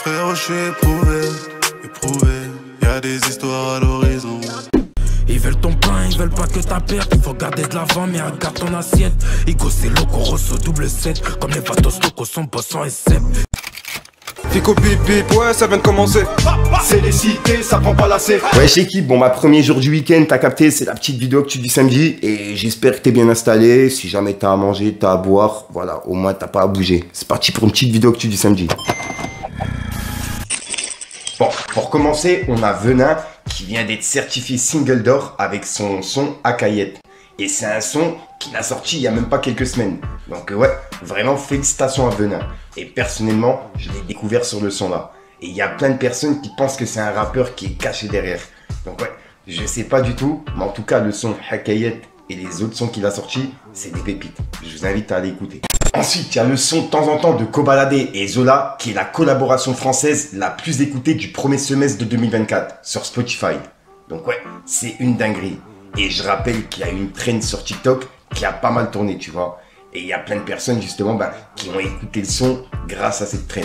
Frérot, je suis éprouvé, y'a des histoires à l'horizon. Ils veulent ton pain, ils veulent pas que ta perte. Faut garder de l'avant, mais regarde ton assiette. Igo c'est loco, rosso, double 7. Comme les vatos locaux sont bossants et sep. Fico bip bip, ouais ça vient de commencer. C'est les cités, ça prend pas la C. Wesh équipe, bon ma premier jour du week-end, t'as capté, c'est la petite vidéo que tu dis samedi. Et j'espère que t'es bien installé, si jamais t'as à manger, t'as à boire, voilà, au moins t'as pas à bouger. C'est parti pour une petite vidéo que tu dis samedi. Bon, pour commencer, on a Venin qui vient d'être certifié single d'or avec son son Akayet. Et c'est un son qu'il a sorti il y a même pas quelques semaines. Donc ouais, vraiment félicitations à Venin. Et personnellement, je l'ai découvert sur le son là. Et il y a plein de personnes qui pensent que c'est un rappeur qui est caché derrière. Donc ouais, je sais pas du tout, mais en tout cas le son Akayet et les autres sons qu'il a sortis, c'est des pépites. Je vous invite à aller écouter. Ensuite, il y a le son de temps en temps de Kobalade et Zola, qui est la collaboration française la plus écoutée du premier semestre de 2024 sur Spotify. Donc ouais, c'est une dinguerie. Et je rappelle qu'il y a une trend sur TikTok qui a pas mal tourné, tu vois. Et il y a plein de personnes justement qui ont écouté le son grâce à cette trend.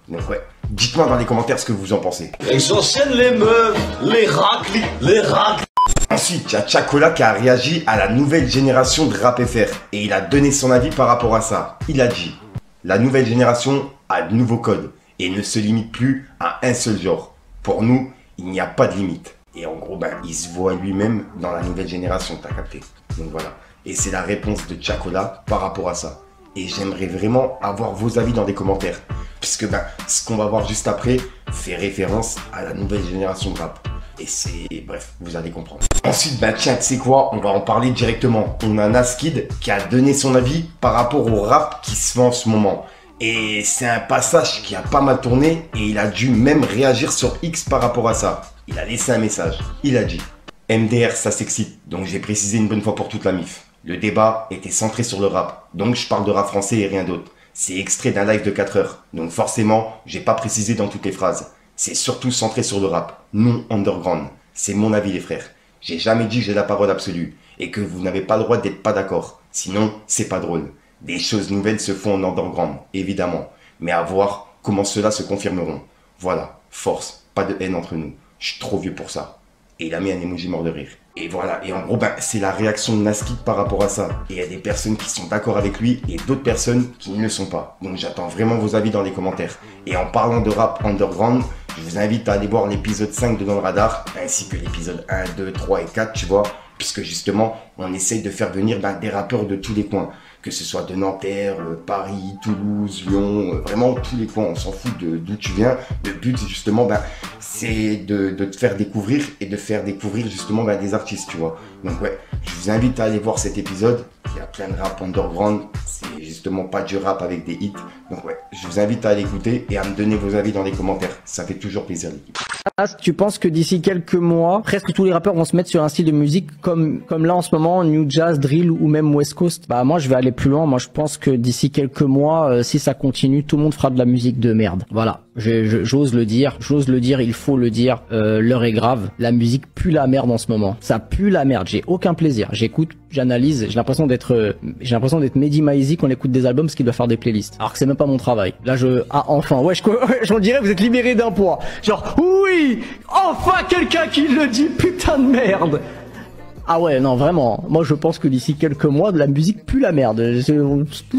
Donc ouais, dites-moi dans les commentaires ce que vous en pensez. Ils enchaînent les meufs, les racles, les racles. Ensuite, il y a Chacola qui a réagi à la nouvelle génération de Rap FR et il a donné son avis par rapport à ça. Il a dit: la nouvelle génération a de nouveaux codes et ne se limite plus à un seul genre. Pour nous, il n'y a pas de limite. Et en gros, il se voit lui-même dans la nouvelle génération, t'as capté. Donc voilà. Et c'est la réponse de Chacola par rapport à ça. Et j'aimerais vraiment avoir vos avis dans les commentaires. Puisque ce qu'on va voir juste après fait référence à la nouvelle génération de rap. Et c'est... bref, vous allez comprendre. Ensuite, tiens, tu sais quoi, on va en parler directement. On a Naskid qui a donné son avis par rapport au rap qui se fait en ce moment. Et c'est un passage qui a pas mal tourné et il a dû même réagir sur X par rapport à ça. Il a laissé un message. Il a dit: MDR, ça s'excite, donc j'ai précisé une bonne fois pour toute la MIF. Le débat était centré sur le rap, donc je parle de rap français et rien d'autre. C'est extrait d'un live de 4 heures, donc forcément, j'ai pas précisé dans toutes les phrases. C'est surtout centré sur le rap, non underground. C'est mon avis les frères. J'ai jamais dit que j'ai la parole absolue et que vous n'avez pas le droit d'être pas d'accord. Sinon, c'est pas drôle. Des choses nouvelles se font en underground, évidemment. Mais à voir comment cela se confirmeront. Voilà, force, pas de haine entre nous. Je suis trop vieux pour ça. Et il a mis un emoji mort de rire. Et voilà, et en gros, c'est la réaction de Naskid par rapport à ça. Et il y a des personnes qui sont d'accord avec lui et d'autres personnes qui ne le sont pas. Donc j'attends vraiment vos avis dans les commentaires. Et en parlant de rap underground, je vous invite à aller voir l'épisode 5 de Dans le Radar, ainsi que l'épisode 1, 2, 3 et 4, tu vois. Puisque justement, on essaye de faire venir des rappeurs de tous les coins. Que ce soit de Nanterre, Paris, Toulouse, Lyon, vraiment tous les coins, on s'en fout d'où tu viens. Le but, c'est justement, c'est de te faire découvrir et de faire découvrir justement des artistes, tu vois. Donc ouais, je vous invite à aller voir cet épisode. Il y a plein de rap underground, c'est justement pas du rap avec des hits. Donc ouais, je vous invite à aller écouter et à me donner vos avis dans les commentaires. Ça fait toujours plaisir l'équipe. Tu penses que d'ici quelques mois, presque tous les rappeurs vont se mettre sur un style de musique comme là en ce moment, New Jazz, Drill ou même West Coast? Moi je vais aller plus loin. Moi je pense que d'ici quelques mois, si ça continue, tout le monde fera de la musique de merde. Voilà, j'ose le dire, il faut le dire. L'heure est grave. La musique pue la merde en ce moment. Ça pue la merde. J'ai aucun plaisir. J'écoute, j'analyse. J'ai l'impression d'être Mehdi Maizi quand on écoute des albums parce qu'il doit faire des playlists. Alors que c'est même pas mon travail. Là enfin, ouais, j'en dirais vous êtes libéré d'un poids. Genre oui, enfin quelqu'un qui le dit, putain de merde. Ah ouais, non, vraiment. Moi, je pense que d'ici quelques mois, de la musique pue la merde.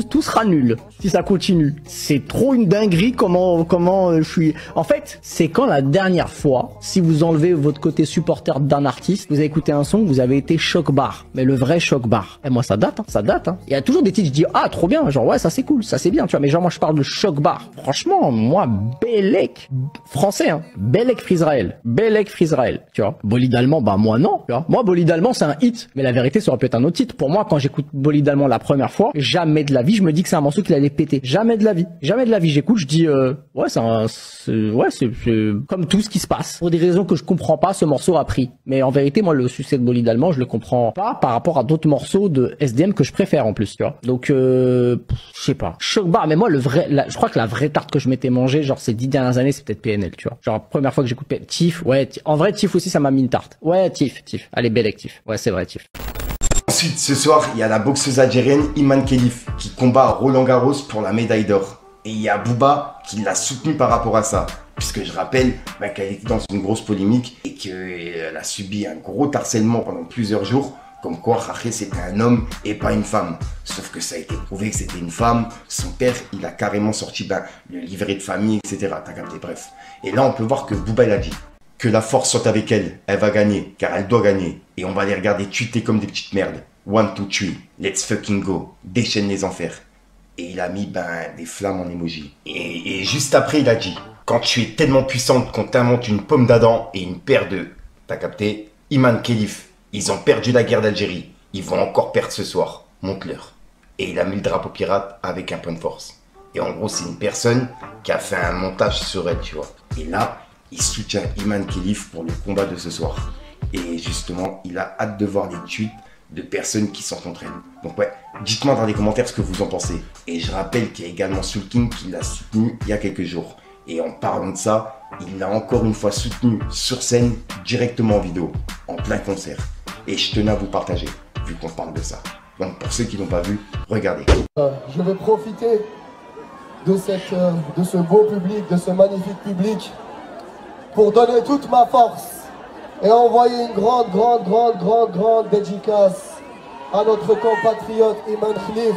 Tout sera nul si ça continue. C'est trop une dinguerie comment je suis... En fait, c'est quand la dernière fois, si vous enlevez votre côté supporter d'un artiste, vous avez écouté un son, vous avez été choc bar. Mais le vrai choc bar. Et moi, ça date, hein, ça date. Hein. Il y a toujours des titres, je dis, ah, trop bien. Genre, ouais, ça c'est cool, ça c'est bien, tu vois. Mais genre, moi, je parle de choc bar. Franchement, moi, Bellec, français, hein. Bellec Frisraël, tu vois. Bolide allemand, moi non, tu vois. Moi, Bolide allemand, c'est un hit, mais la vérité ça aurait pu être un autre titre. Pour moi, quand j'écoute Bolide allemand la première fois, jamais de la vie je me dis que c'est un morceau qu'il allait péter. Jamais de la vie j'écoute, je dis ouais, c'est comme tout ce qui se passe. Pour des raisons que je comprends pas, ce morceau a pris. Mais en vérité, moi le succès de Bolide allemand, je le comprends pas par rapport à d'autres morceaux de SDM que je préfère en plus, tu vois. Donc je sais pas. Choc bar, mais moi je crois que la vraie tarte que je m'étais mangée genre ces 10 dernières années, c'est peut-être PNL, tu vois. Genre première fois que j'écoute Tiff, ouais, en vrai Tiff aussi ça m'a mis une tarte. Ouais, Tiff. Allez, Bellec Tiff. Ouais, c'est vrai, Tiff. Ensuite, ce soir, il y a la boxeuse algérienne Iman Khelif qui combat à Roland Garros pour la médaille d'or. Et il y a Booba qui l'a soutenu par rapport à ça. Puisque je rappelle qu'elle était dans une grosse polémique et qu'elle a subi un gros harcèlement pendant plusieurs jours. Comme quoi, Raché c'était un homme et pas une femme. Sauf que ça a été prouvé que c'était une femme. Son père, il a carrément sorti le livret de famille, etc. T'as capté, bref. Et là, on peut voir que Booba, il a dit que la force soit avec elle. Elle va gagner, car elle doit gagner. Et on va les regarder tweeter comme des petites merdes. 1, 2, 3, let's fucking go. Déchaîne les enfers. Et il a mis des flammes en emoji. Et juste après, il a dit quand tu es tellement puissante qu'on t'invente une pomme d'Adam et une paire de... T'as capté? Iman Khelif. Ils ont perdu la guerre d'Algérie. Ils vont encore perdre ce soir. Montre-leur. Et il a mis le drapeau pirate avec un point de force. Et en gros, c'est une personne qui a fait un montage sur elle, tu vois. Et là, il soutient Iman Khelif pour le combat de ce soir. Et justement, il a hâte de voir les tweets de personnes qui sont contre elle. Donc ouais, dites-moi dans les commentaires ce que vous en pensez. Et je rappelle qu'il y a également Soul King qui l'a soutenu il y a quelques jours. Et en parlant de ça, il l'a encore une fois soutenu sur scène, directement en vidéo, en plein concert. Et je tenais à vous partager, vu qu'on parle de ça. Donc pour ceux qui n'ont pas vu, regardez. Je vais profiter de ce beau public, de ce magnifique public, pour donner toute ma force et envoyer une grande dédicace à notre compatriote Iman Khelif.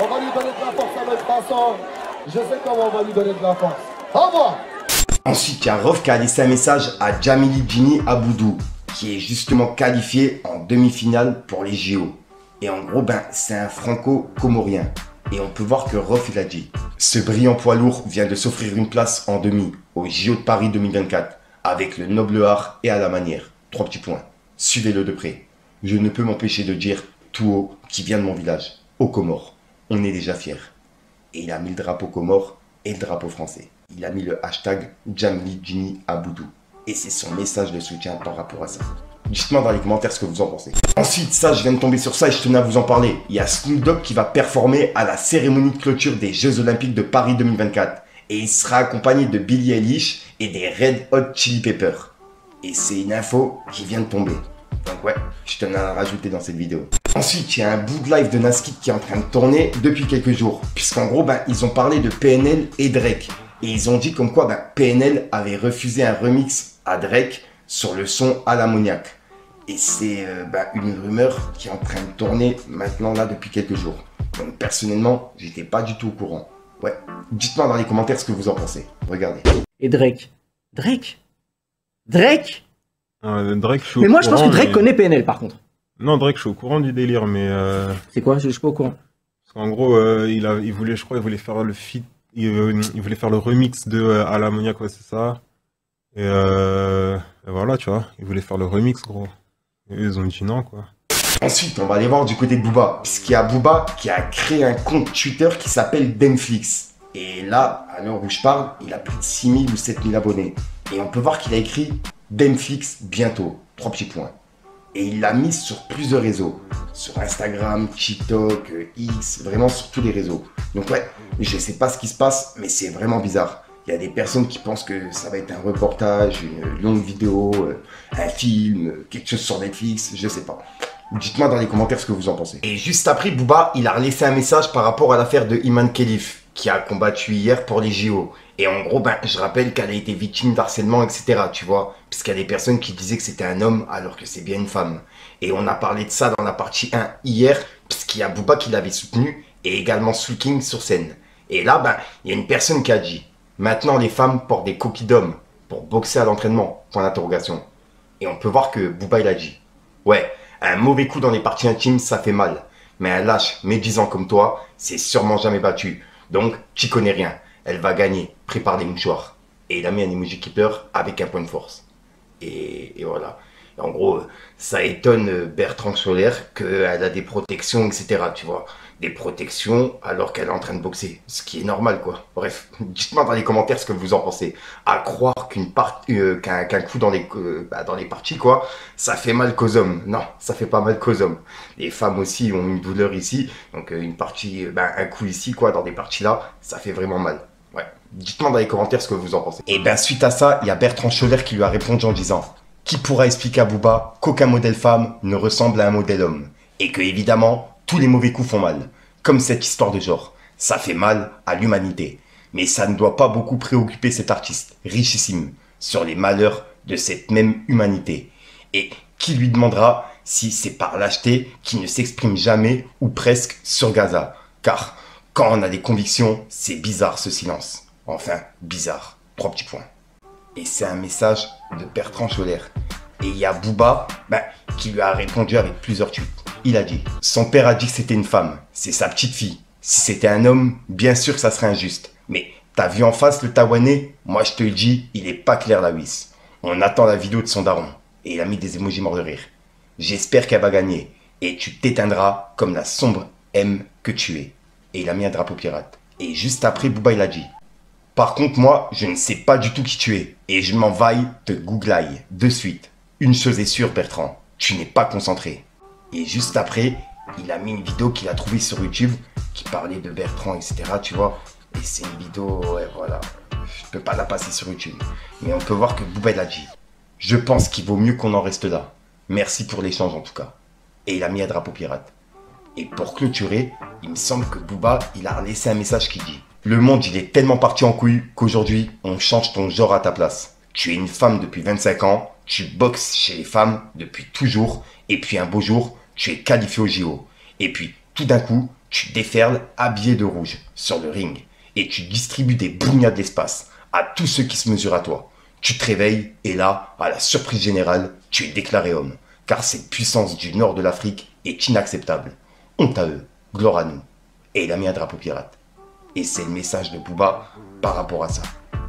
On va lui donner de la force à notre façon. Je sais comment on va lui donner de la force. Au revoir. Ensuite, il y a Rof qui a laissé un message à Jamili Djini Aboudou, qui est justement qualifié en demi-finale pour les JO. Et en gros, c'est un franco-comorien. Et on peut voir que Rof, il a dit ce brillant poids lourd vient de s'offrir une place en demi aux JO de Paris 2024, avec le noble art et à la manière. 3 petits points. Suivez-le de près. Je ne peux m'empêcher de dire tout haut qu'il vient de mon village, aux Comores. On est déjà fiers. Et il a mis le drapeau Comores et le drapeau français. Il a mis le hashtag Jamili Djini Aboudou. Et c'est son message de soutien par rapport à ça. Dites-moi dans les commentaires ce que vous en pensez. Ensuite, ça, je viens de tomber sur ça et je tenais à vous en parler. Il y a Snoop Dogg qui va performer à la cérémonie de clôture des Jeux Olympiques de Paris 2024. Et il sera accompagné de Billie Eilish et des Red Hot Chili Peppers. Et c'est une info qui vient de tomber. Donc ouais, je tenais à la rajouter dans cette vidéo. Ensuite, il y a un bout de live de Naskid qui est en train de tourner depuis quelques jours. Puisqu'en gros, ils ont parlé de PNL et Drake. Et ils ont dit comme quoi PNL avait refusé un remix à Drake sur le son à l'ammoniac. Et c'est une rumeur qui est en train de tourner maintenant là depuis quelques jours. Donc personnellement, j'étais pas du tout au courant. Ouais, dites-moi dans les commentaires ce que vous en pensez. Regardez. Et Drake Drake, Drake, je suis au mais moi je pense que courant, Drake connaît PNL par contre. Non, Drake, je suis au courant du délire, mais... C'est quoi? Je suis pas au courant. Parce qu'en gros, il voulait, je crois, il voulait faire le feat, il voulait faire le remix de À l'ammoniac, ouais, c'est ça. Et voilà, tu vois, il voulait faire le remix, gros. Et ils ont dit non, quoi. Ensuite, on va aller voir du côté de Booba. Puisqu'il y a Booba qui a créé un compte Twitter qui s'appelle Demflix. Et là, à l'heure où je parle, il a plus de 6000 ou 7000 abonnés. Et on peut voir qu'il a écrit Demflix bientôt. 3 petits points. Et il l'a mis sur plusieurs réseaux. Sur Instagram, TikTok, X, vraiment sur tous les réseaux. Donc ouais, je sais pas ce qui se passe, mais c'est vraiment bizarre. Il y a des personnes qui pensent que ça va être un reportage, une longue vidéo, un film, quelque chose sur Netflix, je sais pas. Dites-moi dans les commentaires ce que vous en pensez. Et juste après, Booba, il a laissé un message par rapport à l'affaire de Iman Khelif, qui a combattu hier pour les JO. Et en gros, je rappelle qu'elle a été victime d'harcèlement, etc. Tu vois, puisqu'il y a des personnes qui disaient que c'était un homme alors que c'est bien une femme. Et on a parlé de ça dans la partie 1 hier, puisqu'il y a Booba qui l'avait soutenu, et également Soul King sur scène. Et là, il y a une personne qui a dit « Maintenant, les femmes portent des coquilles d'hommes pour boxer à l'entraînement, point d'interrogation. » Et on peut voir que Booba, il a dit « Ouais, un mauvais coup dans les parties intimes, ça fait mal. Mais un lâche médisant comme toi, c'est sûrement jamais battu. Donc, tu connais rien. Elle va gagner. Prépare des mouchoirs. » Et il a mis un emoji qui pleure avec un point de force. Et voilà. Et en gros, ça étonne Bertrand Scholler qu'elle a des protections, etc. Tu vois. Des protections alors qu'elle est en train de boxer. Ce qui est normal, quoi. Bref, dites-moi dans les commentaires ce que vous en pensez. À croire qu'un coup dans les parties, quoi, ça fait mal qu'aux hommes. Non, ça fait pas mal qu'aux hommes. Les femmes aussi ont une douleur ici. Donc une partie, un coup ici, quoi, dans des parties là, ça fait vraiment mal. Ouais. Dites-moi dans les commentaires ce que vous en pensez. Et suite à ça, il y a Bertrand Scholler qui lui a répondu en disant « Qui pourra expliquer à Booba qu'aucun modèle femme ne ressemble à un modèle homme ? Et que, évidemment, tous les mauvais coups font mal. Comme cette histoire de genre. Ça fait mal à l'humanité. Mais ça ne doit pas beaucoup préoccuper cet artiste richissime sur les malheurs de cette même humanité. Et qui lui demandera si c'est par lâcheté qu'il ne s'exprime jamais ou presque sur Gaza. Car quand on a des convictions, c'est bizarre ce silence. Enfin, bizarre. 3 petits points. Et c'est un message de Bertrand Scholler. Et il y a Booba qui lui a répondu avec plusieurs tweets. Il a dit « Son père a dit que c'était une femme, c'est sa petite fille. Si c'était un homme, bien sûr que ça serait injuste. Mais t'as vu en face le Taïwanais? Moi je te le dis, il est pas clair la Wiss. On attend la vidéo de son daron. » Et il a mis des émojis morts de rire. « J'espère qu'elle va gagner. Et tu t'éteindras comme la sombre M que tu es. » Et il a mis un drapeau pirate. Et juste après, Booba il a dit « Par contre moi, je ne sais pas du tout qui tu es. Et je m'en vaille te googlaille de suite. Une chose est sûre Bertrand, tu n'es pas concentré. » Et juste après, il a mis une vidéo qu'il a trouvée sur YouTube qui parlait de Bertrand, etc. Tu vois. Et c'est une vidéo, ouais, voilà. Je peux pas la passer sur YouTube. Mais on peut voir que Booba il a dit « Je pense qu'il vaut mieux qu'on en reste là. Merci pour l'échange en tout cas. » Et il a mis un drapeau pirate. Et pour clôturer, il me semble que Booba, il a laissé un message qui dit « Le monde, il est tellement parti en couille qu'aujourd'hui, on change ton genre à ta place. Tu es une femme depuis 25 ans, tu boxes chez les femmes depuis toujours, et puis un beau jour, tu es qualifié au JO. Et puis, tout d'un coup, tu déferles habillé de rouge sur le ring, et tu distribues des bougnats de l'espace à tous ceux qui se mesurent à toi. Tu te réveilles, et là, à la surprise générale, tu es déclaré homme, car cette puissance du nord de l'Afrique est inacceptable. Honte à eux, gloire à nous. » Et il a mis un drapeau pirate. Et c'est le message de Booba par rapport à ça.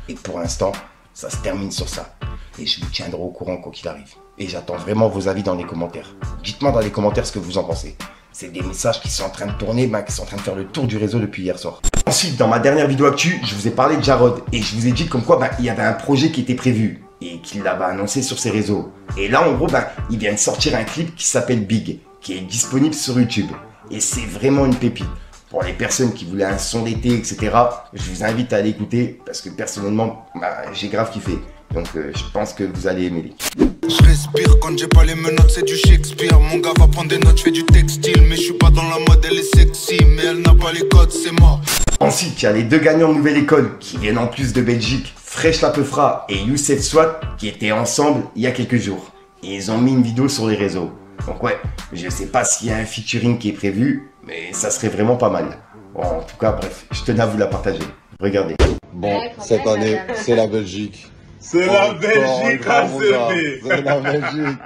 Et pour l'instant, ça se termine sur ça. Et je vous tiendrai au courant quoi qu'il arrive. Et j'attends vraiment vos avis dans les commentaires. Dites-moi dans les commentaires ce que vous en pensez. C'est des messages qui sont en train de tourner, qui sont en train de faire le tour du réseau depuis hier soir. Ensuite, dans ma dernière vidéo actu, je vous ai parlé de Jarod. Et je vous ai dit comme quoi il y avait un projet qui était prévu. Et qu'il l'avait annoncé sur ses réseaux. Et là, en gros, il vient de sortir un clip qui s'appelle Big. Qui est disponible sur YouTube. Et c'est vraiment une pépite. Pour les personnes qui voulaient un son d'été, etc., je vous invite à l'écouter parce que personnellement, j'ai grave kiffé. Donc je pense que vous allez aimer. Je respire quand j'ai pas les menottes, c'est du Shakespeare. Mon gars va prendre des notes, je fais du textile. Mais je suis pas dans la mode, elle est sexy. Mais elle n'a pas les codes, c'est mort. Ensuite, il y a les 2 gagnants de Nouvelle École qui viennent en plus de Belgique. Fresh Lapefra et Youssef Swat qui étaient ensemble il y a quelques jours. Et ils ont mis une vidéo sur les réseaux. Donc ouais, je sais pas s'il y a un featuring qui est prévu, mais ça serait vraiment pas mal. Bon, en tout cas, bref, je tenais à vous la partager. Regardez. Bon, cette année, c'est la Belgique. C'est la Belgique, c'est la Belgique.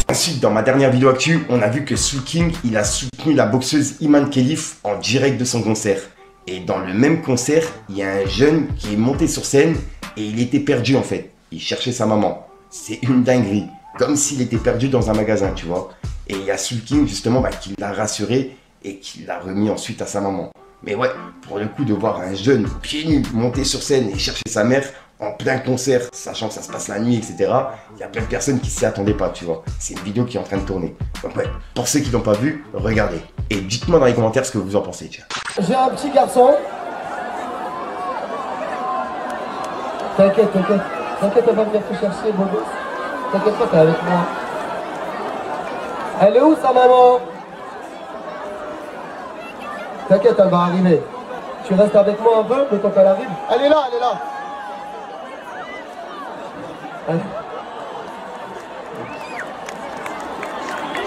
Ensuite, dans ma dernière vidéo actu, on a vu que Soul King, il a soutenu la boxeuse Iman Khelif en direct de son concert. Et dans le même concert, il y a un jeune qui est monté sur scène et il était perdu en fait. Il cherchait sa maman. C'est une dinguerie. Comme s'il était perdu dans un magasin, tu vois. Et il y a Soul King, justement, qui l'a rassuré et qui l'a remis ensuite à sa maman. Mais ouais, pour le coup, de voir un jeune pieds nus monter sur scène et chercher sa mère en plein concert, sachant que ça se passe la nuit, etc., il y a plein de personnes qui s'y attendaient pas, tu vois. C'est une vidéo qui est en train de tourner. Donc ouais, pour ceux qui l'ont pas vu, regardez. Et dites-moi dans les commentaires ce que vous en pensez, tiens. J'ai un petit garçon. T'inquiète, t'inquiète. T'inquiète, elle va venir te chercher, beau gosse. T'inquiète pas, t'es avec moi. Elle est où sa maman? T'inquiète, elle va arriver. Tu restes avec moi un peu, le temps qu'elle arrive. Elle est là, elle est là. Elle...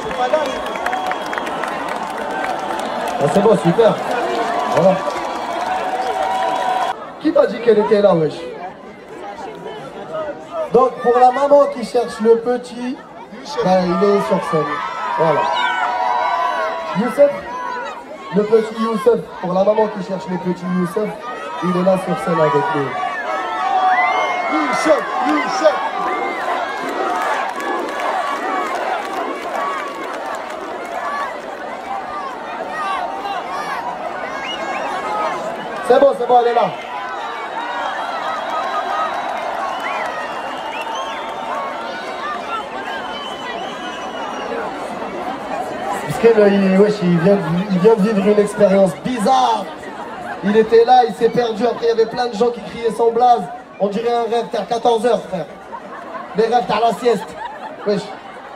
C'est pas là. Ah, c'est bon, super. Voilà. Qui t'a dit qu'elle était là, wesh? Donc pour la maman qui cherche le petit, il est sur scène. Voilà. Youssef, le petit Youssef, pour la maman qui cherche le petit Youssef, il est là sur scène avec nous. Youssef, Youssef. C'est bon, elle est là. Il vient de vivre une expérience bizarre. Il était là, il s'est perdu. Après, il y avait plein de gens qui criaient son blaze. On dirait un rêve, t'es à 14h, frère. Les rêves, t'as la sieste. Wesh,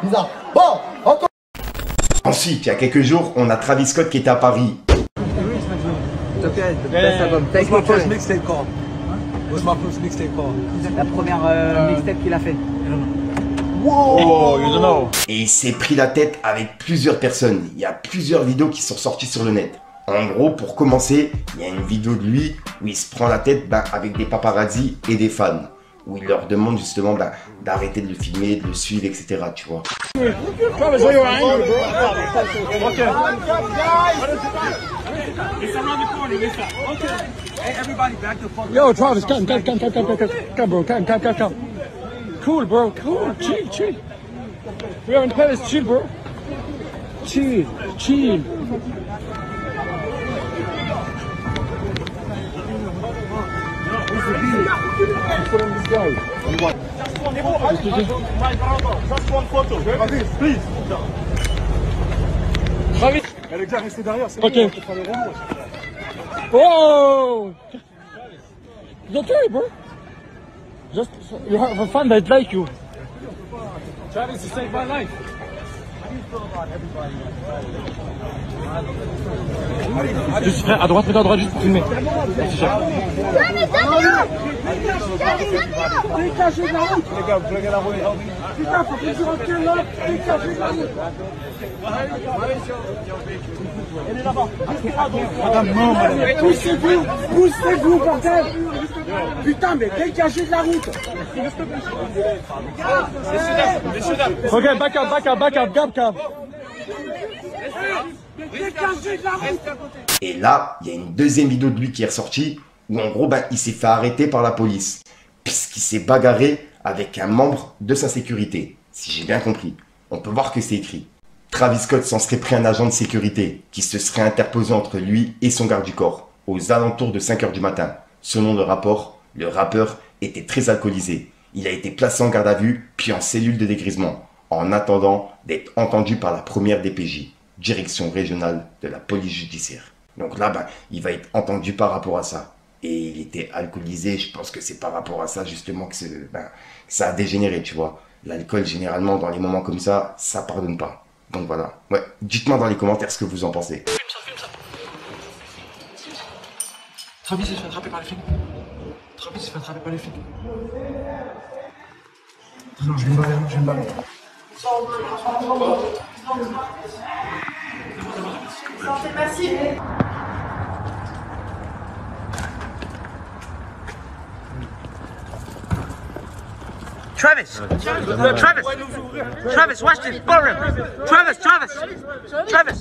bizarre. Bon, encore. Ensuite, il y a quelques jours, on a Travis Scott qui était à Paris. okay? The best album. Thank you. First mixtape call. What's my first mixtape call? La première mixtape qu'il a fait. Wow, you don't know. Et il s'est pris la tête avec plusieurs personnes. Il y a plusieurs vidéos qui sont sorties sur le net. En gros, pour commencer, il y a une vidéo de lui où il se prend la tête avec des paparazzi et des fans. Où il leur demande justement d'arrêter de le filmer, de le suivre, etc. Tu vois. Yo, Travis, come, bro, come. Cool, bro, cool, chill. We are in Paris, chill, bro. Chill. Please. Travis. Elle est déjà restée derrière, c'est ok. Oh! It's okay, bro. Just you have a fan that like you. Travis, you saved my life. Juste frère, à droite, juste pour filmer. Putain, faut que tu recules là. Elle est là-bas. Madame, non, madame. Poussez-vous, bordel. Putain, mais dégagez de la route. Ok, back up. Et là, il y a une deuxième vidéo de lui qui est ressortie où en gros, il s'est fait arrêter par la police puisqu'il s'est bagarré avec un membre de sa sécurité. Si j'ai bien compris, on peut voir que c'est écrit. Travis Scott s'en serait pris un agent de sécurité qui se serait interposé entre lui et son garde du corps aux alentours de 5 h du matin. Selon le rapport, le rappeur était très alcoolisé. Il a été placé en garde à vue puis en cellule de dégrisement en attendant d'être entendu par la première DPJ. Direction régionale de la police judiciaire. Donc là, il va être entendu par rapport à ça. Et il était alcoolisé, je pense que c'est par rapport à ça justement que ça a dégénéré, tu vois. L'alcool, généralement, dans les moments comme ça pardonne pas. Donc voilà. Ouais, dites-moi dans les commentaires ce que vous en pensez. Filme ça. Travis s'est fait attraper par les flics. Non, je vais me balader. Santé massive. Travis, watch this. Travis.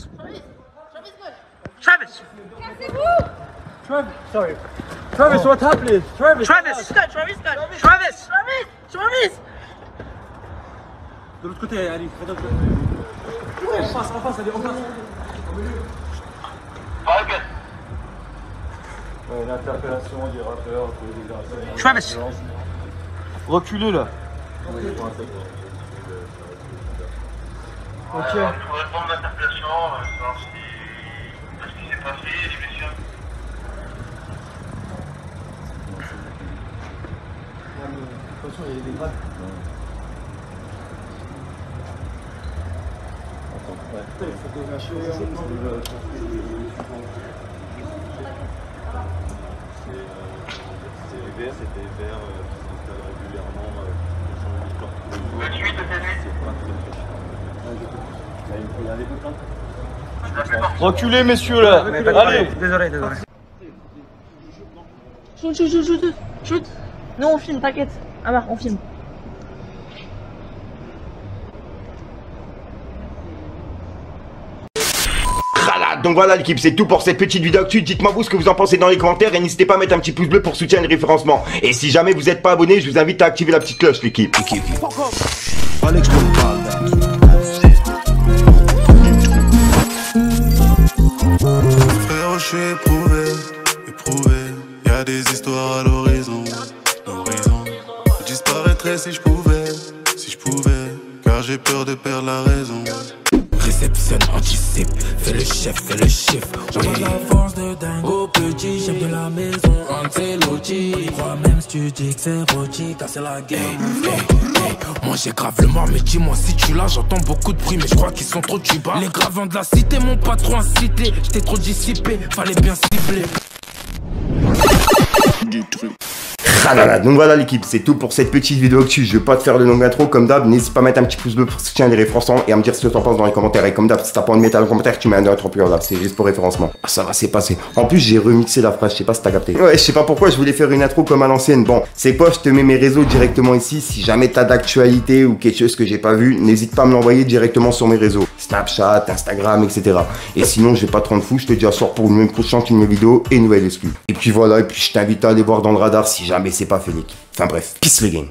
Sorry. Travis, what happened? Travis. De l'autre côté, allez, en face, allez, en face. Une interpellation des rappeurs, Travis. Reculez là. Ok. Pour répondre à l'interpellation, savoir ce qui s'est passé, les blessures. Attention, il y a des grades. Il faut que c'était vert qui s'installe régulièrement Reculez, messieurs là. Allez. Désolé. Shoot. Non, on filme, t'inquiète. Ah bah, on filme. Donc voilà l'équipe, c'est tout pour cette petite vidéo actu. Dites-moi vous ce que vous en pensez dans les commentaires et n'hésitez pas à mettre un petit pouce bleu pour soutenir le référencement. Et si jamais vous n'êtes pas abonné, je vous invite à activer la petite cloche l'équipe. Frère, je suis éprouvé. Y'a des histoires à l'horizon. Je disparaîtrais si je pouvais, car j'ai peur de perdre la raison. Réceptionne, anticipe, fais le chiffre. Oui, l'avance de dingue, au petit chef de la maison, Ancelotti. Crois même si tu dis que c'est Rocky, car c'est la game. Moi j'ai grave le mort, mais dis-moi si tu l'as, j'entends beaucoup de bruit, mais je crois qu'ils sont trop tubas. Les gravants de la cité m'ont pas trop incité, j'étais trop dissipé, fallait bien cibler. du truc. Donc voilà l'équipe, c'est tout pour cette petite vidéo actu. Je vais pas te faire de longue intro comme d'hab. N'hésite pas à mettre un petit pouce bleu pour soutenir les référencements et à me dire ce que t'en penses dans les commentaires. Et comme d'hab, si t'as pas envie de mettre un commentaire, tu mets un autre plus là. C'est juste pour référencement. Ah, ça va, c'est passé. En plus, j'ai remixé la phrase, je sais pas si t'as capté. Ouais, je sais pas pourquoi je voulais faire une intro comme à l'ancienne. Bon, c'est quoi, je te mets mes réseaux directement ici. Si jamais t'as d'actualité ou quelque chose que j'ai pas vu, n'hésite pas à me l'envoyer directement sur mes réseaux. Snapchat, Instagram, etc. Et sinon, je vais pas te rendre fou, je te dis à soir pour une prochaine vidéo et une nouvelle exclue. Et puis voilà, et puis je t'invite à aller voir dans le radar si jamais c'est pas fait. Enfin bref, peace le gang.